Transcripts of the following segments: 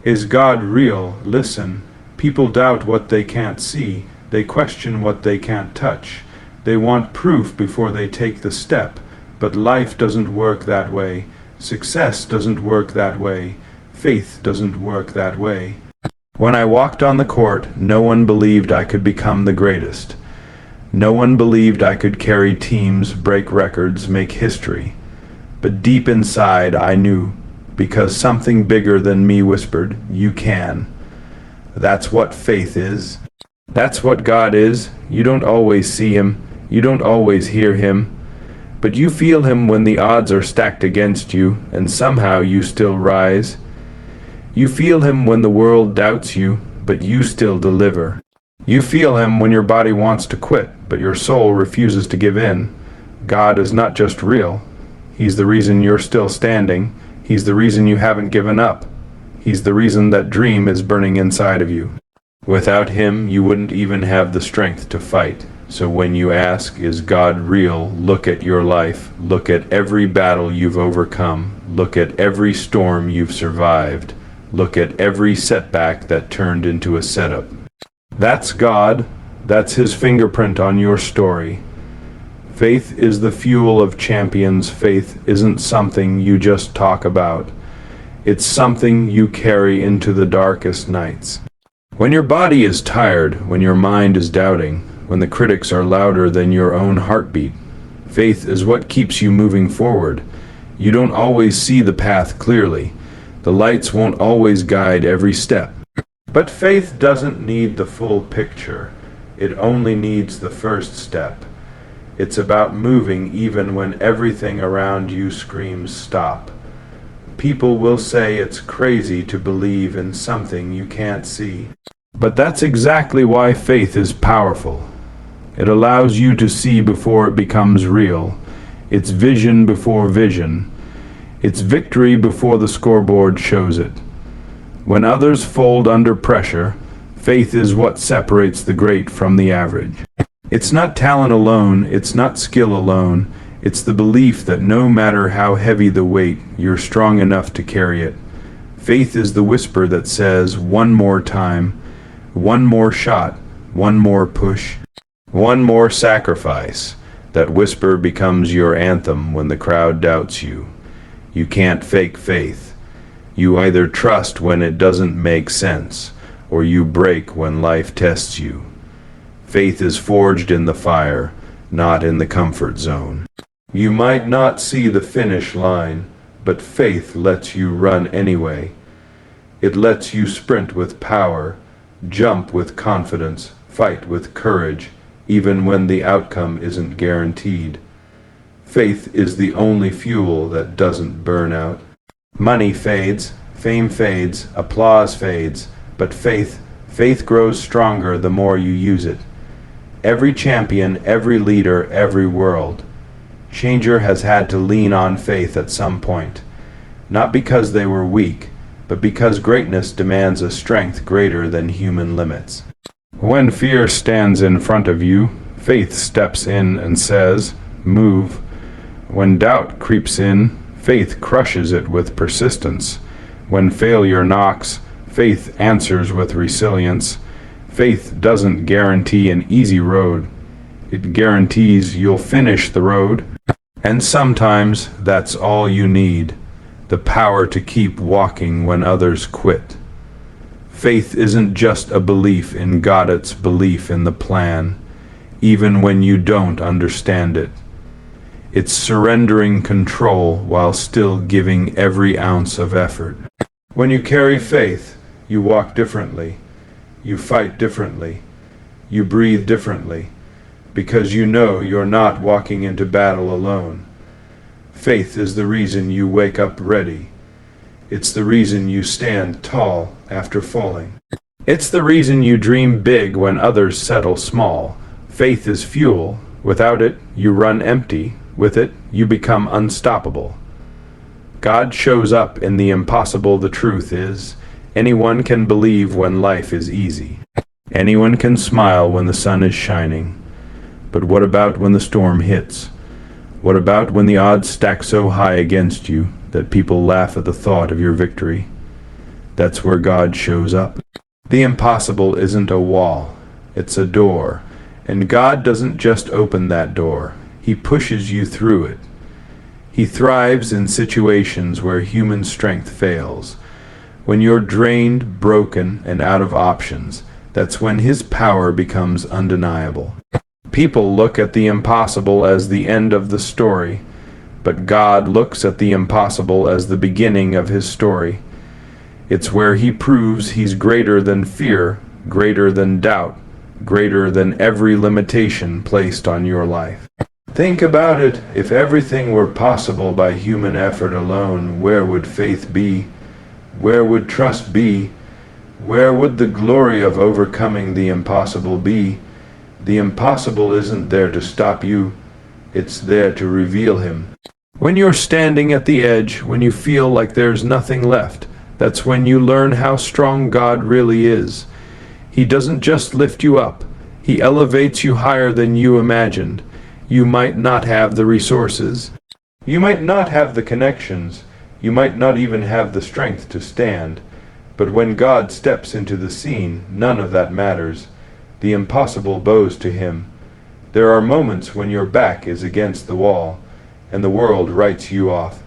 Is God real? Listen. People doubt what they can't see. They question what they can't touch. They want proof before they take the step. But life doesn't work that way. Success doesn't work that way. Faith doesn't work that way. When I walked on the court, no one believed I could become the greatest. No one believed I could carry teams, break records, make history. But deep inside I knew, because something bigger than me whispered, "You can." That's what faith is. That's what God is. You don't always see Him. You don't always hear Him. But you feel Him when the odds are stacked against you, and somehow you still rise. You feel Him when the world doubts you, but you still deliver. You feel Him when your body wants to quit, but your soul refuses to give in. God is not just real. He's the reason you're still standing. He's the reason you haven't given up. He's the reason that dream is burning inside of you. Without Him, you wouldn't even have the strength to fight. So when you ask, is God real? Look at your life. Look at every battle you've overcome. Look at every storm you've survived. Look at every setback that turned into a setup. That's God. That's His fingerprint on your story. Faith is the fuel of champions. Faith isn't something you just talk about. It's something you carry into the darkest nights. When your body is tired, when your mind is doubting, when the critics are louder than your own heartbeat, faith is what keeps you moving forward. You don't always see the path clearly. The lights won't always guide every step. But faith doesn't need the full picture. It only needs the first step. It's about moving even when everything around you screams stop. People will say it's crazy to believe in something you can't see. But that's exactly why faith is powerful. It allows you to see before it becomes real. It's vision before vision. It's victory before the scoreboard shows it. When others fold under pressure, faith is what separates the great from the average. It's not talent alone, it's not skill alone, it's the belief that no matter how heavy the weight, you're strong enough to carry it. Faith is the whisper that says, one more time, one more shot, one more push, one more sacrifice. That whisper becomes your anthem when the crowd doubts you. You can't fake faith. You either trust when it doesn't make sense, or you break when life tests you. Faith is forged in the fire, not in the comfort zone. You might not see the finish line, but faith lets you run anyway. It lets you sprint with power, jump with confidence, fight with courage, even when the outcome isn't guaranteed. Faith is the only fuel that doesn't burn out. Money fades, fame fades, applause fades, but faith grows stronger the more you use it. Every champion, every leader, every world changer has had to lean on faith at some point. Not because they were weak, but because greatness demands a strength greater than human limits. When fear stands in front of you, faith steps in and says, move. When doubt creeps in, faith crushes it with persistence. When failure knocks, faith answers with resilience. Faith doesn't guarantee an easy road. It guarantees you'll finish the road. And sometimes that's all you need, the power to keep walking when others quit. Faith isn't just a belief in God, it's belief in the plan, even when you don't understand it. It's surrendering control while still giving every ounce of effort. When you carry faith, you walk differently. You fight differently. You breathe differently, because you know you're not walking into battle alone. Faith is the reason you wake up ready. It's the reason you stand tall after falling. It's the reason you dream big when others settle small. Faith is fuel. Without it, you run empty. With it, you become unstoppable. God shows up in the impossible. The truth is, anyone can believe when life is easy. Anyone can smile when the sun is shining. But what about when the storm hits? What about when the odds stack so high against you that people laugh at the thought of your victory? that's where God shows up. The impossible isn't a wall, it's a door. And God doesn't just open that door, He pushes you through it. He thrives in situations where human strength fails. When you're drained, broken, and out of options, that's when His power becomes undeniable. People look at the impossible as the end of the story, but God looks at the impossible as the beginning of His story. It's where He proves He's greater than fear, greater than doubt, greater than every limitation placed on your life. Think about it. If everything were possible by human effort alone, where would faith be? Where would trust be? Where would the glory of overcoming the impossible be? The impossible isn't there to stop you. It's there to reveal Him. When you're standing at the edge, when you feel like there's nothing left, that's when you learn how strong God really is. He doesn't just lift you up. He elevates you higher than you imagined. You might not have the resources. You might not have the connections. You might not even have the strength to stand. But when God steps into the scene, none of that matters. The impossible bows to Him. There are moments when your back is against the wall, and the world writes you off.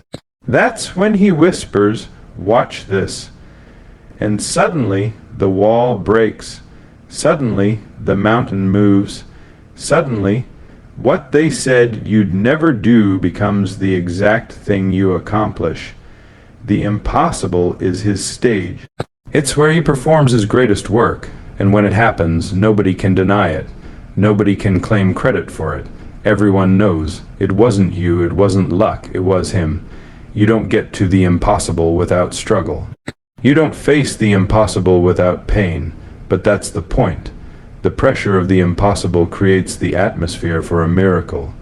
That's when He whispers, "Watch this." And suddenly, the wall breaks. Suddenly, the mountain moves. Suddenly, what they said you'd never do becomes the exact thing you accomplish. The impossible is His stage. It's where He performs His greatest work, and when it happens, nobody can deny it. Nobody can claim credit for it. Everyone knows. It wasn't you, it wasn't luck, it was Him. You don't get to the impossible without struggle. You don't face the impossible without pain, but that's the point. The pressure of the impossible creates the atmosphere for a miracle.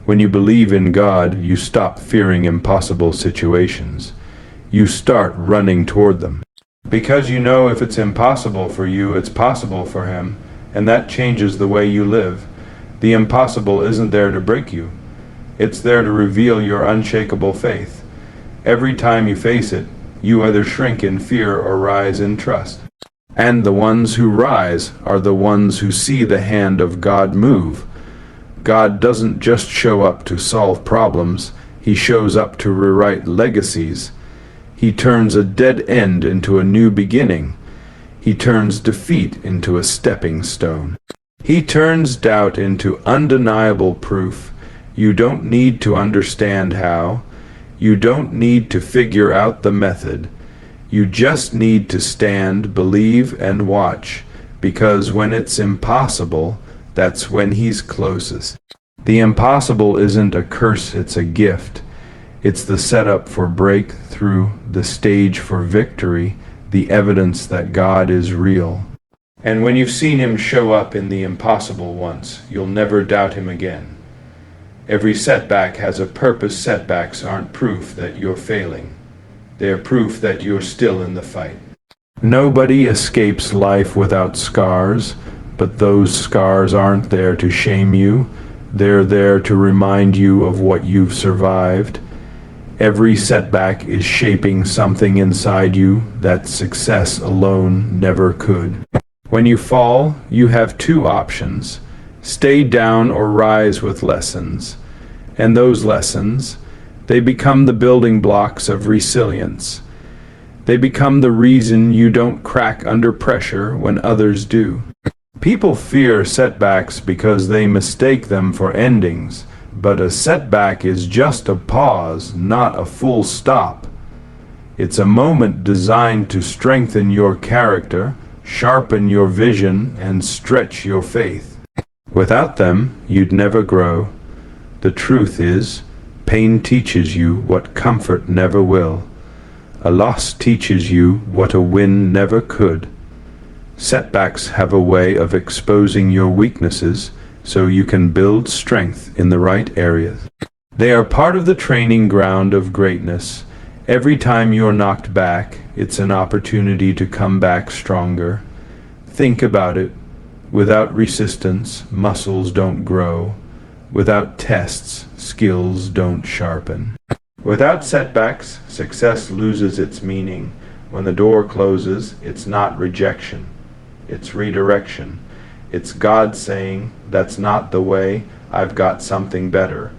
When you believe in God, you stop fearing impossible situations. You start running toward them. Because you know if it's impossible for you, it's possible for Him, and that changes the way you live. The impossible isn't there to break you. It's there to reveal your unshakable faith. Every time you face it, you either shrink in fear or rise in trust. And the ones who rise are the ones who see the hand of God move. God doesn't just show up to solve problems, He shows up to rewrite legacies. He turns a dead end into a new beginning. He turns defeat into a stepping stone. He turns doubt into undeniable proof. You don't need to understand how. You don't need to figure out the method. You just need to stand, believe, and watch, because when it's impossible, that's when He's closest. The impossible isn't a curse, it's a gift. It's the setup for breakthrough, the stage for victory, the evidence that God is real. And when you've seen Him show up in the impossible once, you'll never doubt Him again. Every setback has a purpose. Setbacks aren't proof that you're failing. They're proof that you're still in the fight. Nobody escapes life without scars, but those scars aren't there to shame you. They're there to remind you of what you've survived. Every setback is shaping something inside you that success alone never could. When you fall, you have two options: stay down or rise with lessons. And those lessons, they become the building blocks of resilience. They become the reason you don't crack under pressure when others do. People fear setbacks because they mistake them for endings, but a setback is just a pause, not a full stop. It's a moment designed to strengthen your character, sharpen your vision, and stretch your faith. Without them, you'd never grow. The truth is, pain teaches you what comfort never will. A loss teaches you what a win never could. Setbacks have a way of exposing your weaknesses so you can build strength in the right areas. They are part of the training ground of greatness. Every time you're knocked back, it's an opportunity to come back stronger. Think about it. Without resistance, muscles don't grow. Without tests, skills don't sharpen. Without setbacks, success loses its meaning. When the door closes, it's not rejection, it's redirection. It's God saying, "That's not the way, I've got something better."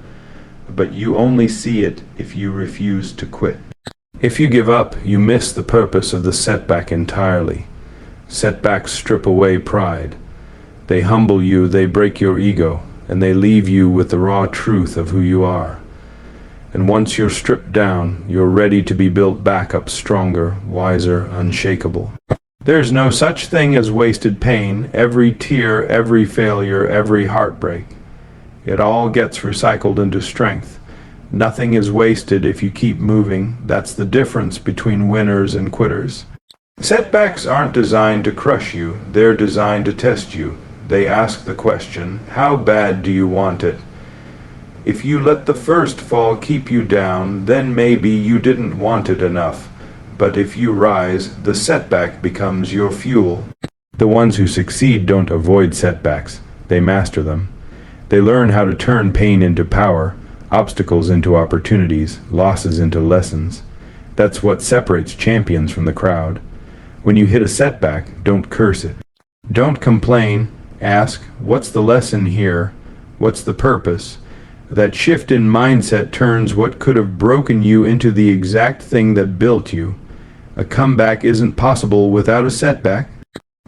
But you only see it if you refuse to quit. If you give up, you miss the purpose of the setback entirely. Setbacks strip away pride. They humble you, they break your ego, and they leave you with the raw truth of who you are. And once you're stripped down, you're ready to be built back up stronger, wiser, unshakable. There's no such thing as wasted pain, every tear, every failure, every heartbreak. It all gets recycled into strength. Nothing is wasted if you keep moving. That's the difference between winners and quitters. Setbacks aren't designed to crush you, they're designed to test you. They ask the question, how bad do you want it? If you let the first fall keep you down, then maybe you didn't want it enough. But if you rise, the setback becomes your fuel. The ones who succeed don't avoid setbacks, they master them. They learn how to turn pain into power, obstacles into opportunities, losses into lessons. That's what separates champions from the crowd. When you hit a setback, don't curse it. Don't complain. Ask, what's the lesson here? What's the purpose? That shift in mindset turns what could have broken you into the exact thing that built you. A comeback isn't possible without a setback.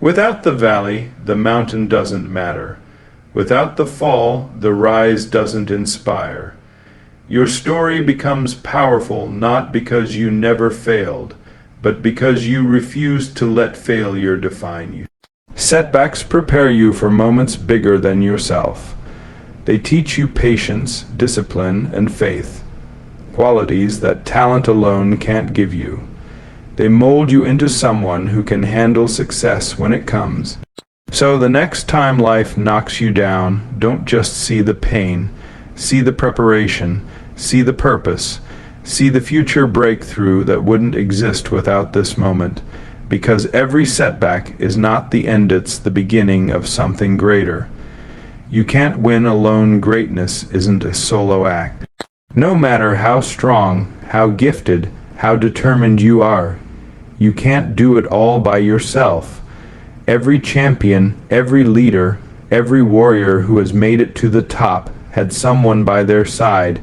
Without the valley, the mountain doesn't matter. Without the fall, the rise doesn't inspire. Your story becomes powerful not because you never failed, but because you refused to let failure define you. Setbacks prepare you for moments bigger than yourself. They teach you patience, discipline, and faith, qualities that talent alone can't give you. They mold you into someone who can handle success when it comes. So the next time life knocks you down, don't just see the pain, see the preparation, see the purpose, see the future breakthrough that wouldn't exist without this moment. Because every setback is not the end, it's the beginning of something greater. You can't win alone. Greatness isn't a solo act. No matter how strong, how gifted, how determined you are, you can't do it all by yourself. Every champion, every leader, every warrior who has made it to the top had someone by their side,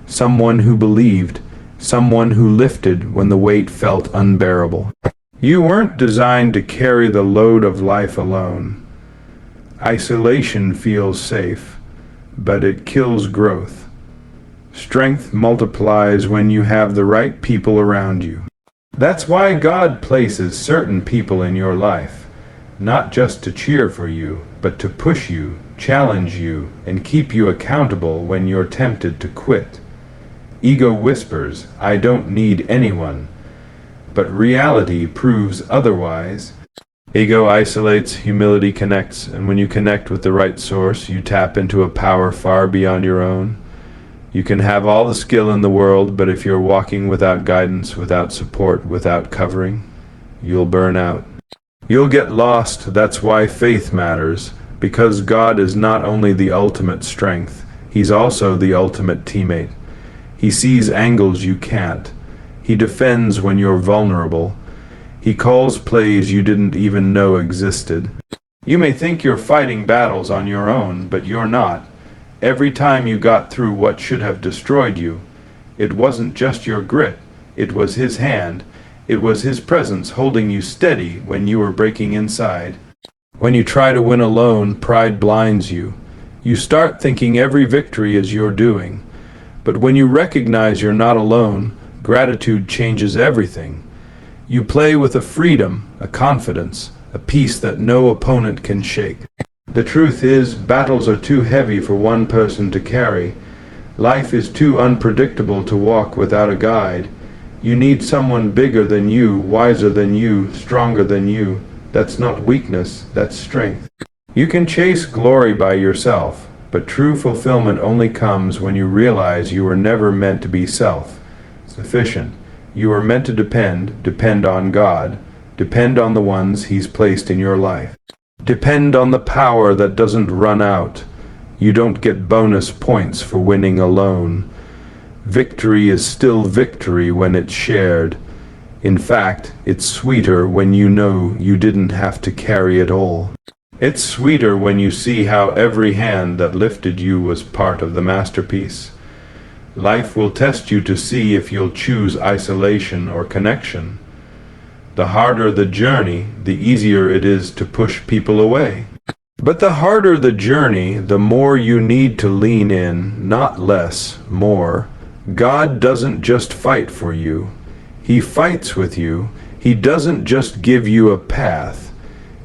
someone who believed, someone who lifted when the weight felt unbearable. You weren't designed to carry the load of life alone. Isolation feels safe, but it kills growth. Strength multiplies when you have the right people around you. That's why God places certain people in your life, not just to cheer for you, but to push you, challenge you, and keep you accountable when you're tempted to quit. Ego whispers, "I don't need anyone," but reality proves otherwise. Ego isolates, humility connects, and when you connect with the right source, you tap into a power far beyond your own. You can have all the skill in the world, but if you're walking without guidance, without support, without covering, you'll burn out. You'll get lost. That's why faith matters, because God is not only the ultimate strength, He's also the ultimate teammate. He sees angles you can't. He defends when you're vulnerable. He calls plays you didn't even know existed. You may think you're fighting battles on your own, but you're not. Every time you got through what should have destroyed you, it wasn't just your grit, it was His hand. It was His presence holding you steady when you were breaking inside. When you try to win alone, pride blinds you. You start thinking every victory is your doing. But when you recognize you're not alone, gratitude changes everything. You play with a freedom, a confidence, a peace that no opponent can shake. The truth is, battles are too heavy for one person to carry. Life is too unpredictable to walk without a guide. You need someone bigger than you, wiser than you, stronger than you. That's not weakness, that's strength. You can chase glory by yourself, but true fulfillment only comes when you realize you were never meant to be self-sufficient. You were meant to depend on God, depend on the ones He's placed in your life. Depend on the power that doesn't run out. You don't get bonus points for winning alone. Victory is still victory when it's shared. In fact, it's sweeter when you know you didn't have to carry it all. It's sweeter when you see how every hand that lifted you was part of the masterpiece. Life will test you to see if you'll choose isolation or connection. The harder the journey, the easier it is to push people away. But the harder the journey, the more you need to lean in, not less, more. God doesn't just fight for you. He fights with you. He doesn't just give you a path.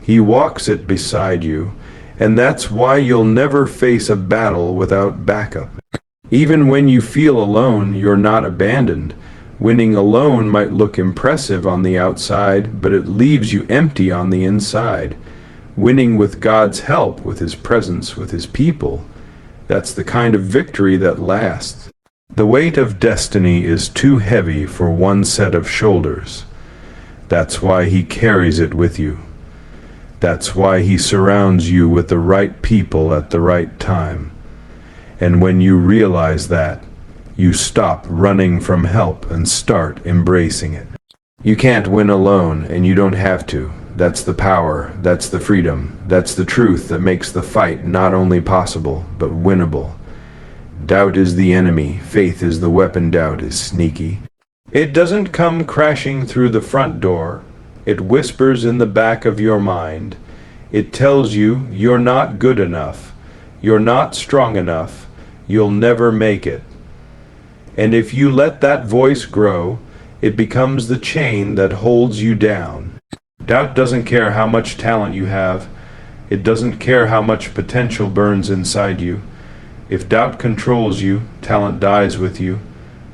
He walks it beside you. And that's why you'll never face a battle without backup. Even when you feel alone, you're not abandoned. Winning alone might look impressive on the outside, but it leaves you empty on the inside. Winning with God's help, with His presence, with His people, that's the kind of victory that lasts. The weight of destiny is too heavy for one set of shoulders. That's why He carries it with you. That's why He surrounds you with the right people at the right time. And when you realize that, you stop running from help and start embracing it. You can't win alone, and you don't have to. That's the power, that's the freedom, that's the truth that makes the fight not only possible, but winnable. Doubt is the enemy, faith is the weapon. Doubt is sneaky. It doesn't come crashing through the front door. It whispers in the back of your mind. It tells you you're not good enough, you're not strong enough, you'll never make it. And if you let that voice grow, it becomes the chain that holds you down. Doubt doesn't care how much talent you have. It doesn't care how much potential burns inside you. If doubt controls you, talent dies with you.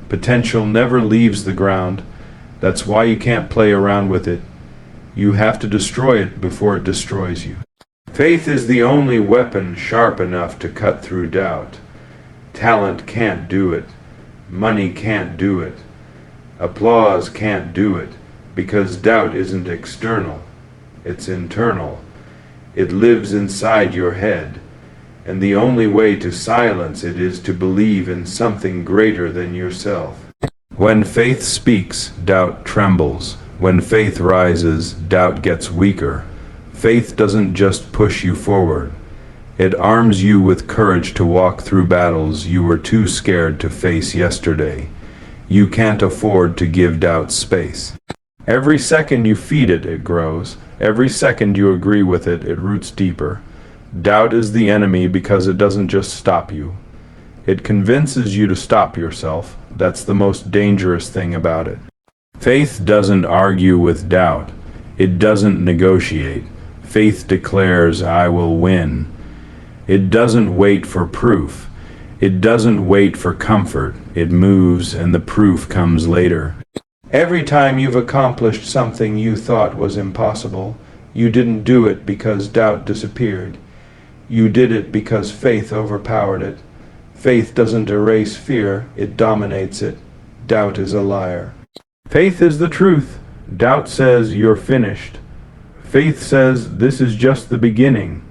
Potential never leaves the ground. That's why you can't play around with it. You have to destroy it before it destroys you. Faith is the only weapon sharp enough to cut through doubt. Talent can't do it. Money can't do it. Applause can't do it, because doubt isn't external. It's internal. It lives inside your head. And the only way to silence it is to believe in something greater than yourself. When faith speaks, doubt trembles. When faith rises, doubt gets weaker. Faith doesn't just push you forward. It arms you with courage to walk through battles you were too scared to face yesterday. You can't afford to give doubt space. Every second you feed it, it grows. Every second you agree with it, it roots deeper. Doubt is the enemy because it doesn't just stop you. It convinces you to stop yourself. That's the most dangerous thing about it. Faith doesn't argue with doubt. It doesn't negotiate. Faith declares, I will win. It doesn't wait for proof. It doesn't wait for comfort. It moves, and the proof comes later. Every time you've accomplished something you thought was impossible, you didn't do it because doubt disappeared. You did it because faith overpowered it. Faith doesn't erase fear, it dominates it. Doubt is a liar. Faith is the truth. Doubt says you're finished. Faith says this is just the beginning.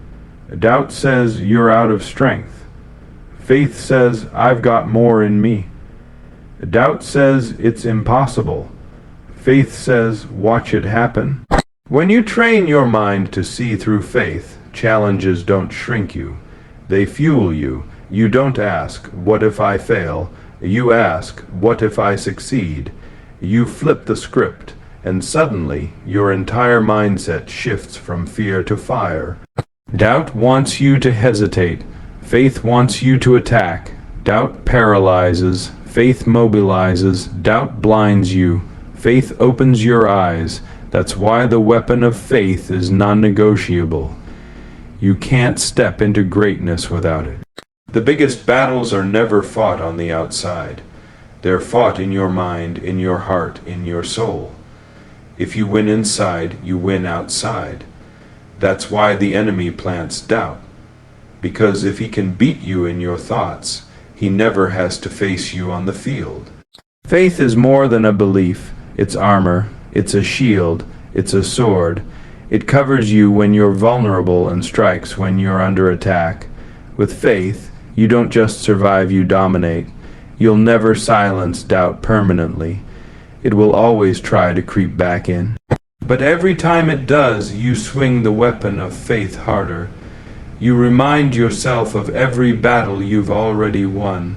Doubt says you're out of strength. Faith says I've got more in me. Doubt says it's impossible. Faith says watch it happen. When you train your mind to see through faith, challenges don't shrink you. They fuel you. You don't ask, what if I fail? You ask, what if I succeed? You flip the script, and suddenly your entire mindset shifts from fear to fire. Doubt wants you to hesitate. Faith wants you to attack. Doubt paralyzes. Faith mobilizes. Doubt blinds you. Faith opens your eyes. That's why the weapon of faith is non-negotiable. You can't step into greatness without it. The biggest battles are never fought on the outside. They're fought in your mind, in your heart, in your soul. If you win inside, you win outside. That's why the enemy plants doubt. Because if he can beat you in your thoughts, he never has to face you on the field. Faith is more than a belief. It's armor. It's a shield. It's a sword. It covers you when you're vulnerable and strikes when you're under attack. With faith, you don't just survive, you dominate. You'll never silence doubt permanently. it will always try to creep back in. But every time it does, you swing the weapon of faith harder. You remind yourself of every battle you've already won,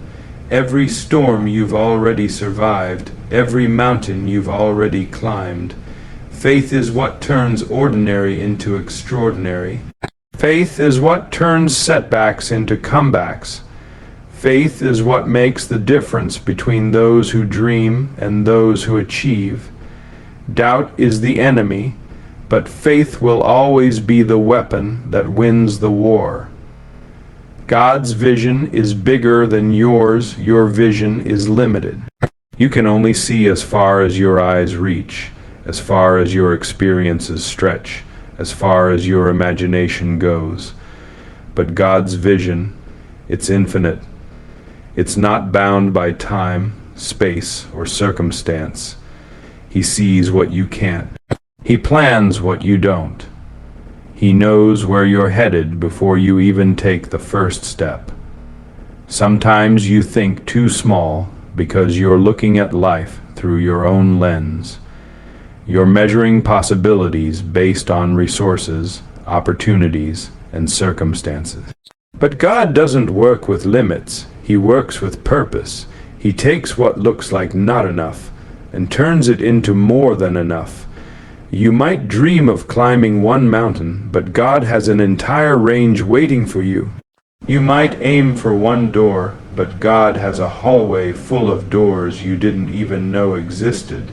every storm you've already survived, every mountain you've already climbed. Faith is what turns ordinary into extraordinary. Faith is what turns setbacks into comebacks. Faith is what makes the difference between those who dream and those who achieve. Doubt is the enemy, but faith will always be the weapon that wins the war. God's vision is bigger than yours. Your vision is limited. You can only see as far as your eyes reach, as far as your experiences stretch, as far as your imagination goes. But God's vision, it's infinite. It's not bound by time, space, or circumstance. He sees what you can't. He plans what you don't. He knows where you're headed before you even take the first step. Sometimes you think too small because you're looking at life through your own lens. You're measuring possibilities based on resources, opportunities, and circumstances. But God doesn't work with limits. He works with purpose. He takes what looks like not enough and turns it into more than enough. You might dream of climbing one mountain, but God has an entire range waiting for you. You might aim for one door, but God has a hallway full of doors you didn't even know existed.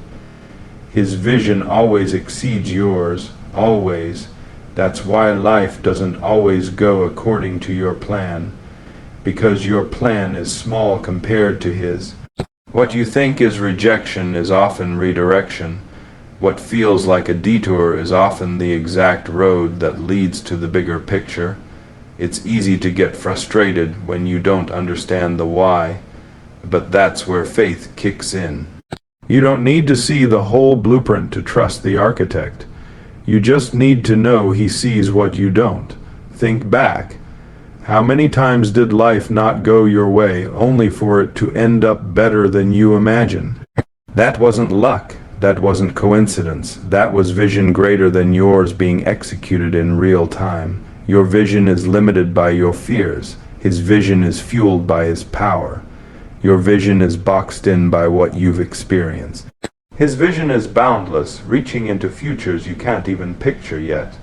His vision always exceeds yours, always. That's why life doesn't always go according to your plan, because your plan is small compared to His. What you think is rejection is often redirection. What feels like a detour is often the exact road that leads to the bigger picture. It's easy to get frustrated when you don't understand the why, but that's where faith kicks in. You don't need to see the whole blueprint to trust the architect. You just need to know He sees what you don't. Think back. How many times did life not go your way only for it to end up better than you imagined? That wasn't luck. That wasn't coincidence. That was vision greater than yours being executed in real time. Your vision is limited by your fears. His vision is fueled by His power. Your vision is boxed in by what you've experienced. His vision is boundless, reaching into futures you can't even picture yet.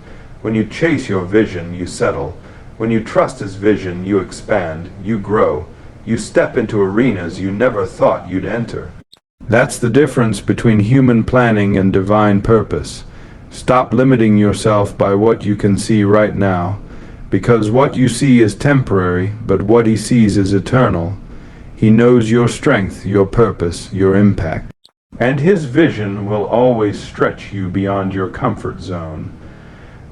When you chase your vision, you settle. When you trust His vision, you expand, you grow. You step into arenas you never thought you'd enter. That's the difference between human planning and divine purpose. Stop limiting yourself by what you can see right now, because what you see is temporary, but what He sees is eternal. He knows your strength, your purpose, your impact. And His vision will always stretch you beyond your comfort zone.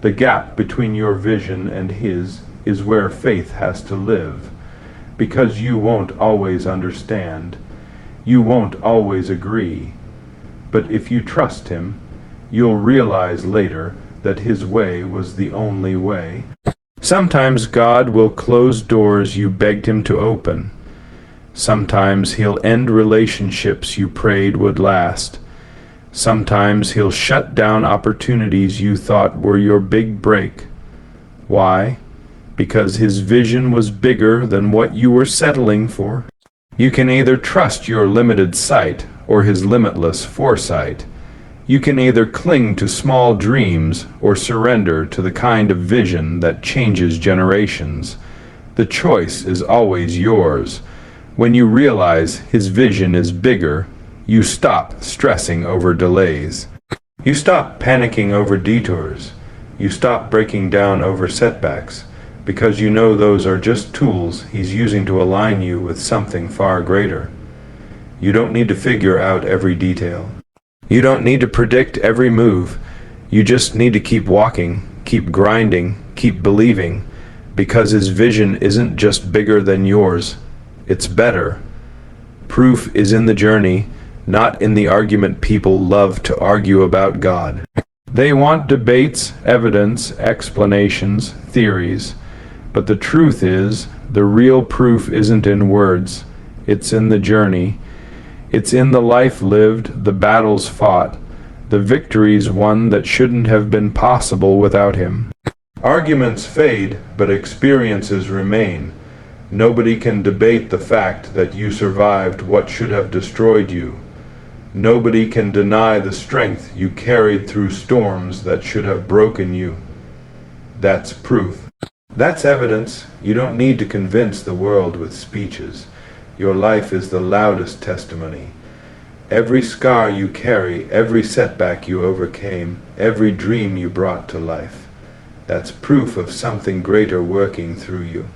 The gap between your vision and His is where faith has to live, because you won't always understand. You won't always agree. But if you trust Him, you'll realize later that His way was the only way. Sometimes God will close doors you begged Him to open. Sometimes He'll end relationships you prayed would last. Sometimes He'll shut down opportunities you thought were your big break. Why? Because His vision was bigger than what you were settling for. You can either trust your limited sight or His limitless foresight. You can either cling to small dreams or surrender to the kind of vision that changes generations. The choice is always yours. When you realize His vision is bigger, you stop stressing over delays. You stop panicking over detours. You stop breaking down over setbacks, because you know those are just tools He's using to align you with something far greater. You don't need to figure out every detail. You don't need to predict every move. You just need to keep walking, keep grinding, keep believing, because His vision isn't just bigger than yours. It's better. Proof is in the journey, not in the argument people love to argue about God. They want debates, evidence, explanations, theories. But the truth is, the real proof isn't in words, it's in the journey. It's in the life lived, the battles fought, the victories won that shouldn't have been possible without him. Arguments fade, but experiences remain. Nobody can debate the fact that you survived what should have destroyed you. Nobody can deny the strength you carried through storms that should have broken you. That's proof. That's evidence. You don't need to convince the world with speeches. Your life is the loudest testimony. Every scar you carry, every setback you overcame, every dream you brought to life. That's proof of something greater working through you.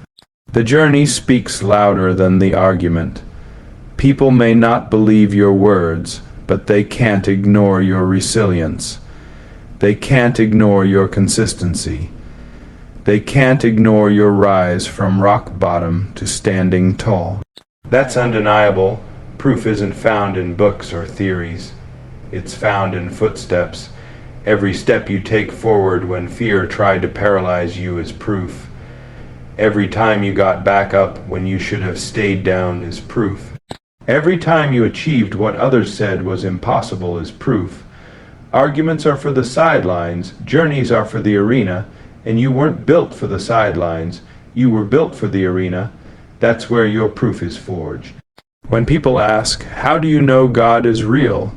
The journey speaks louder than the argument. People may not believe your words, but they can't ignore your resilience. They can't ignore your consistency. They can't ignore your rise from rock bottom to standing tall. That's undeniable. Proof isn't found in books or theories. It's found in footsteps. Every step you take forward when fear tried to paralyze you is proof. Every time you got back up when you should have stayed down is proof. Every time you achieved what others said was impossible is proof. Arguments are for the sidelines, journeys are for the arena, and you weren't built for the sidelines, you were built for the arena. That's where your proof is forged. When people ask, how do you know God is real?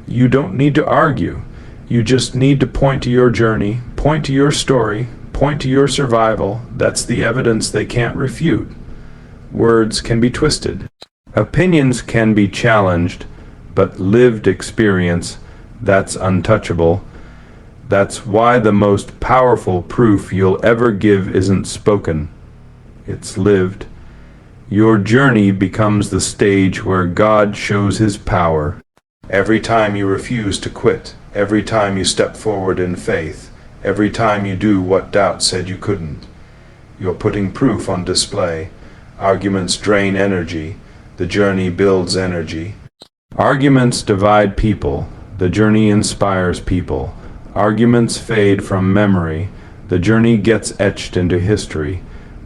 You don't need to argue. You just need to point to your journey, point to your story, point to your survival. That's the evidence they can't refute. Words can be twisted. Opinions can be challenged, but lived experience, that's untouchable. That's why the most powerful proof you'll ever give isn't spoken. It's lived. Your journey becomes the stage where God shows his power. Every time you refuse to quit, every time you step forward in faith, every time you do what doubt said you couldn't, you're putting proof on display. Arguments drain energy. The journey builds energy. Arguments divide people. The journey inspires people. Arguments fade from memory. The journey gets etched into history.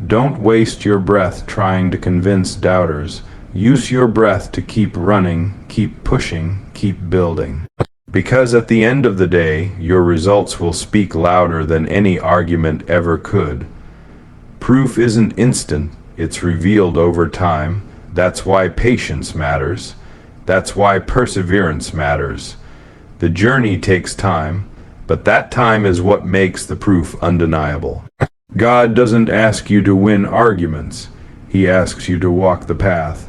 Don't waste your breath trying to convince doubters. Use your breath to keep running, keep pushing, keep building. Because at the end of the day, your results will speak louder than any argument ever could. Proof isn't instant, it's revealed over time. That's why patience matters. That's why perseverance matters. The journey takes time, but that time is what makes the proof undeniable. God doesn't ask you to win arguments. He asks you to walk the path.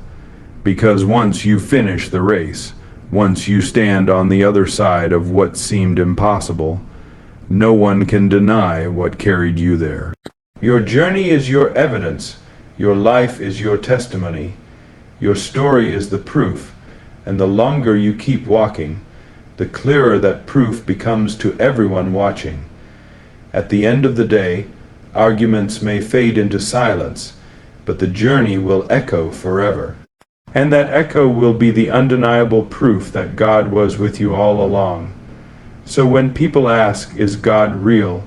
Because once you finish the race, once you stand on the other side of what seemed impossible, no one can deny what carried you there. Your journey is your evidence. Your life is your testimony. Your story is the proof. And the longer you keep walking, the clearer that proof becomes to everyone watching. At the end of the day, arguments may fade into silence, but the journey will echo forever. And that echo will be the undeniable proof that God was with you all along. So when people ask, is God real?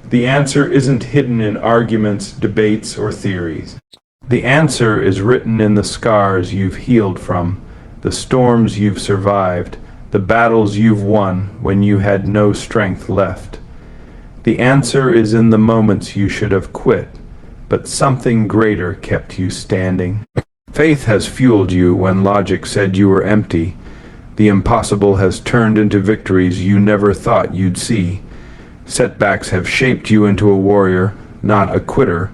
The answer isn't hidden in arguments, debates, or theories. The answer is written in the scars you've healed from, the storms you've survived, the battles you've won when you had no strength left. The answer is in the moments you should have quit, but something greater kept you standing. Faith has fueled you when logic said you were empty. The impossible has turned into victories you never thought you'd see. Setbacks have shaped you into a warrior, not a quitter,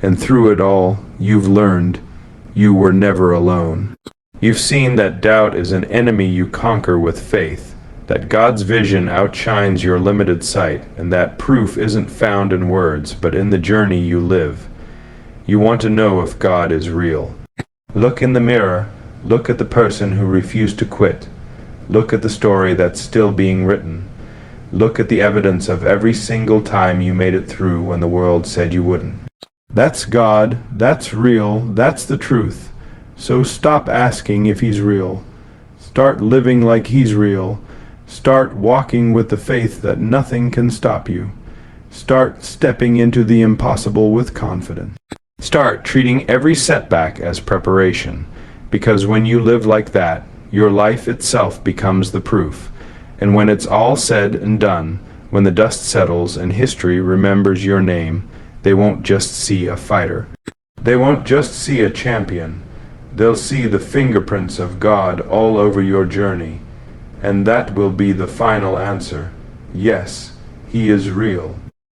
and through it all, you've learned you were never alone. You've seen that doubt is an enemy you conquer with faith, that God's vision outshines your limited sight, and that proof isn't found in words, but in the journey you live. You want to know if God is real. Look in the mirror. Look at the person who refused to quit. Look at the story that's still being written. Look at the evidence of every single time you made it through when the world said you wouldn't. That's God. That's real. That's the truth. So stop asking if he's real. Start living like he's real. Start walking with the faith that nothing can stop you. Start stepping into the impossible with confidence. Start treating every setback as preparation, because when you live like that, Your life itself becomes the proof. And when it's all said and done, when the dust settles and history remembers your name, they won't just see a fighter. They won't just see a champion. They'll see the fingerprints of God all over your journey. And that will be the final answer. Yes, He is real.